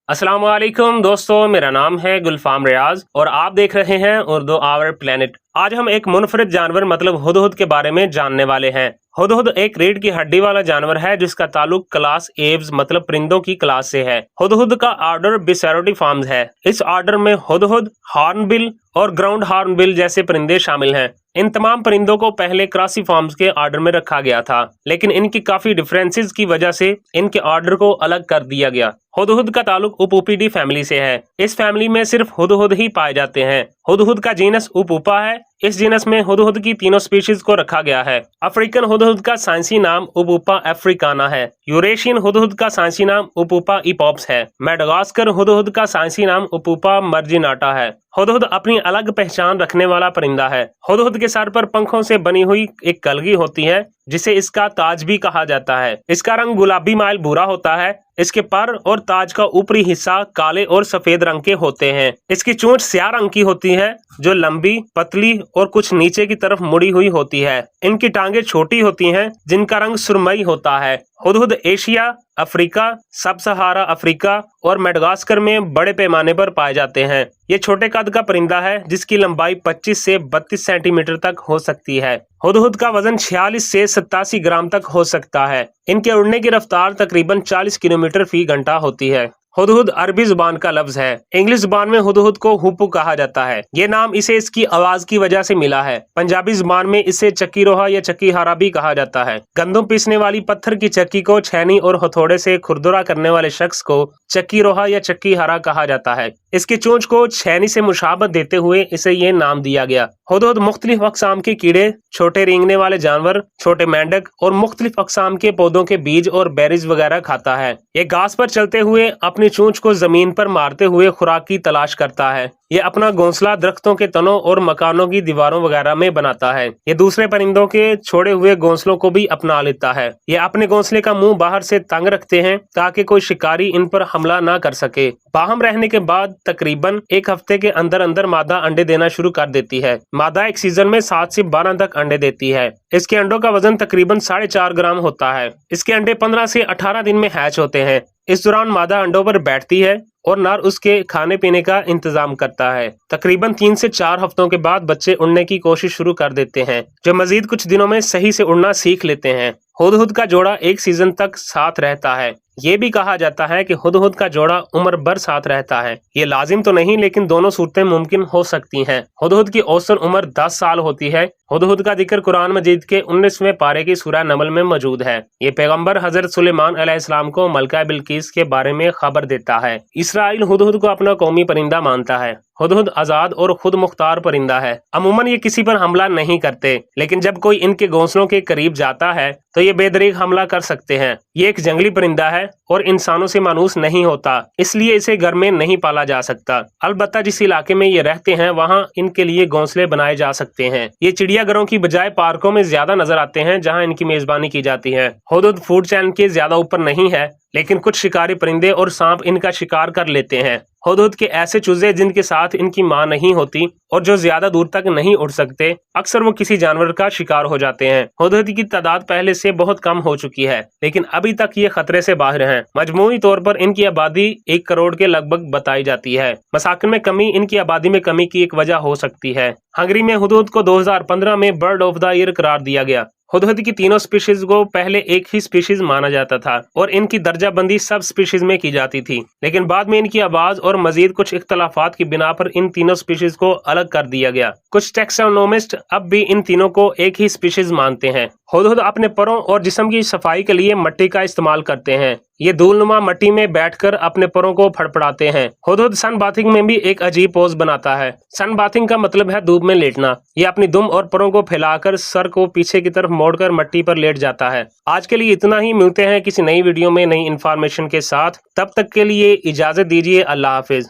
अस्सलाम वालेकुम दोस्तों, मेरा नाम है गुलफाम रियाज और आप देख रहे हैं उर्दू आवर प्लेनेट। आज हम एक मुनफरिद जानवर मतलब हुदहुद के बारे में जानने वाले हैं। हुदहुद एक रीढ़ की हड्डी वाला जानवर है जिसका ताल्लुक क्लास एव्स मतलब परिंदों की क्लास से है। हुदहुद का ऑर्डर बिसेरोटिफॉर्म्स है। इस ऑर्डर में हुदहुद, हॉर्नबिल और ग्राउंड हॉर्नबिल जैसे परिंदे शामिल हैं। इन तमाम परिंदों को पहले क्रासिफॉर्म्स के ऑर्डर में रखा गया था, लेकिन इनकी काफी डिफरेंसेस की वजह से इनके ऑर्डर को अलग कर दिया गया। हुदहुद का ताल्लुक उपूपिडी फैमिली से है। इस फैमिली में सिर्फ हुदहुद ही पाए जाते हैं। हुदहुद का जीनस उपूपा है। इस जीनस में हुदहुद की तीनों स्पीशीज को रखा गया है। अफ्रीकन हुदहुद का साइंसी नाम उपूपा अफ्रीकाना है। यूरेशियन हुदहुद का साइंसी नाम उपूपा इपोप्स है। मेडागास्कर हुदहुद का साइंसी नाम उपूपा मर्जिनाटा है। हुदहुद अपनी अलग पहचान रखने वाला परिंदा है। हुदहुद के सर पर पंखों से बनी हुई एक कलगी होती है जिसे इसका ताज भी कहा जाता है। इसका रंग गुलाबी माइल भूरा होता है। इसके पर और ताज का ऊपरी हिस्सा काले और सफेद रंग के होते हैं। इसकी चोंच स्याह रंग की होती है जो लंबी, पतली और कुछ नीचे की तरफ मुड़ी हुई होती है। इनकी टांगे छोटी होती हैं जिनका रंग सुरमई होता है। हुदहुद एशिया, अफ्रीका, सब सहारा अफ्रीका और मेडागास्कर में बड़े पैमाने पर पाए जाते हैं। ये छोटे कद का परिंदा है जिसकी लंबाई 25 से 32 सेंटीमीटर तक हो सकती है। हुदहुद का वजन 46 से 87 ग्राम तक हो सकता है। इनके उड़ने की रफ्तार तकरीबन 40 किलोमीटर फी घंटा होती है। हुदहुद अरबी जुबान का लफ्ज है। इंग्लिश जुबान में हुदहुद को हुपू कहा जाता है। ये नाम इसे इसकी आवाज की वजह से मिला है। पंजाबी जुबान में इसे चक्की रोहा या चक्की हारा भी कहा जाता है। गंदम पीसने वाली पत्थर की चक्की को छैनी और हथौड़े से खुरदुरा करने वाले शख्स को चक्की रोहा या चक्की हारा कहा जाता है। इसकी चोंच को छैनी से मुशाबत देते हुए इसे ये नाम दिया गया। हुदहुद मुख्तलिफ अक़साम के कीड़े, छोटे रेंगने वाले जानवर, छोटे मेंढक और मुख्तलिफ अक़साम के पौधों के बीज और बेरीज वगैरह खाता है। ये घास पर चलते हुए अपनी चोंच को जमीन पर मारते हुए खुराक की तलाश करता है। ये अपना घोंसला दरख्तों के तनों और मकानों की दीवारों वगैरह में बनाता है। ये दूसरे परिंदों के छोड़े हुए घोंसलों को भी अपना लेता है। ये अपने घोंसले का मुंह बाहर से तंग रखते हैं ताकि कोई शिकारी इन पर हमला ना कर सके। बाहम रहने के बाद तकरीबन एक हफ्ते के अंदर अंदर मादा अंडे देना शुरू कर देती है। मादा एक सीजन में 7 से 12 तक अंडे देती है। इसके अंडों का वजन तकरीबन 4.5 ग्राम होता है। इसके अंडे 15 से 18 दिन में हैच होते हैं। इस दौरान मादा अंडों पर बैठती है और नर उसके खाने पीने का इंतजाम करता है। तकरीबन 3 से 4 हफ्तों के बाद बच्चे उड़ने की कोशिश शुरू कर देते हैं, जो मजीद कुछ दिनों में सही से उड़ना सीख लेते हैं। हुदहुद का जोड़ा एक सीजन तक साथ रहता है। ये भी कहा जाता है कि हुदहुद का जोड़ा उम्र भर साथ रहता है। ये लाजिम तो नहीं, लेकिन दोनों सूरतें मुमकिन हो सकती हैं। हुदहुद की औसतन उम्र 10 साल होती है। हुदहुद का जिक्र कुरान मजीद के 19वें पारे की सूरह नमल में मौजूद है। ये पैगंबर हजरत सुलेमान अलैहिस्सलाम को मलका बिल्किस के बारे में खबर देता है। इसराइल हुदहुद को अपना कौमी परिंदा मानता है। हुदहुद आजाद और खुद मुख्तार परिंदा है। अमूमन ये किसी पर हमला नहीं करते, लेकिन जब कोई इनके घोंसलों के करीब जाता है तो ये बेदरीग हमला कर सकते हैं। ये एक जंगली परिंदा है और इंसानों से मानूस नहीं होता, इसलिए इसे घर में नहीं पाला जा सकता। अलबत्ता जिस इलाके में ये रहते हैं वहाँ इनके लिए घोंसले बनाए जा सकते हैं। ये चिड़ियाघरों की बजाय पार्कों में ज्यादा नजर आते हैं जहाँ इनकी मेजबानी की जाती है। हुदहुद फूड चैन के ज्यादा ऊपर नहीं है, लेकिन कुछ शिकारी परिंदे और सांप इनका शिकार कर लेते हैं। हुदहुद के ऐसे चूजे जिनके साथ इनकी मां नहीं होती और जो ज्यादा दूर तक नहीं उड़ सकते, अक्सर वो किसी जानवर का शिकार हो जाते हैं। हुदहुद की तादाद पहले से बहुत कम हो चुकी है, लेकिन अभी तक ये खतरे से बाहर हैं। मजमूई तौर पर इनकी आबादी 1 करोड़ के लगभग बताई जाती है। मसाकिन में कमी इनकी आबादी में कमी की एक वजह हो सकती है। हंगरी में हुदहुद को 2015 में बर्ड ऑफ द ईयर करार दिया गया। हुदहुद की तीनों स्पीशीज को पहले एक ही स्पीशीज माना जाता था और इनकी दर्जा बंदी सब स्पीशीज में की जाती थी, लेकिन बाद में इनकी आवाज और मजीद कुछ इख्तलाफात की बिना पर इन तीनों स्पीशीज को अलग कर दिया गया। कुछ टैक्सोनोमिस्ट अब भी इन तीनों को एक ही स्पीशीज मानते हैं। हुदहुद अपने परों और जिस्म की सफाई के लिए मिट्टी का इस्तेमाल करते हैं। ये धूलनुमा मिट्टी में बैठकर अपने परों को फड़फड़ाते हैं। हुदहुद सन बाथिंग में भी एक अजीब पोज बनाता है। सन बाथिंग का मतलब है धूप में लेटना। ये अपनी दुम और परों को फैलाकर सर को पीछे की तरफ मोड़कर मिट्टी पर लेट जाता है। आज के लिए इतना ही। मिलते हैं किसी नई वीडियो में नई इन्फॉर्मेशन के साथ। तब तक के लिए इजाजत दीजिए। अल्लाह हाफिज।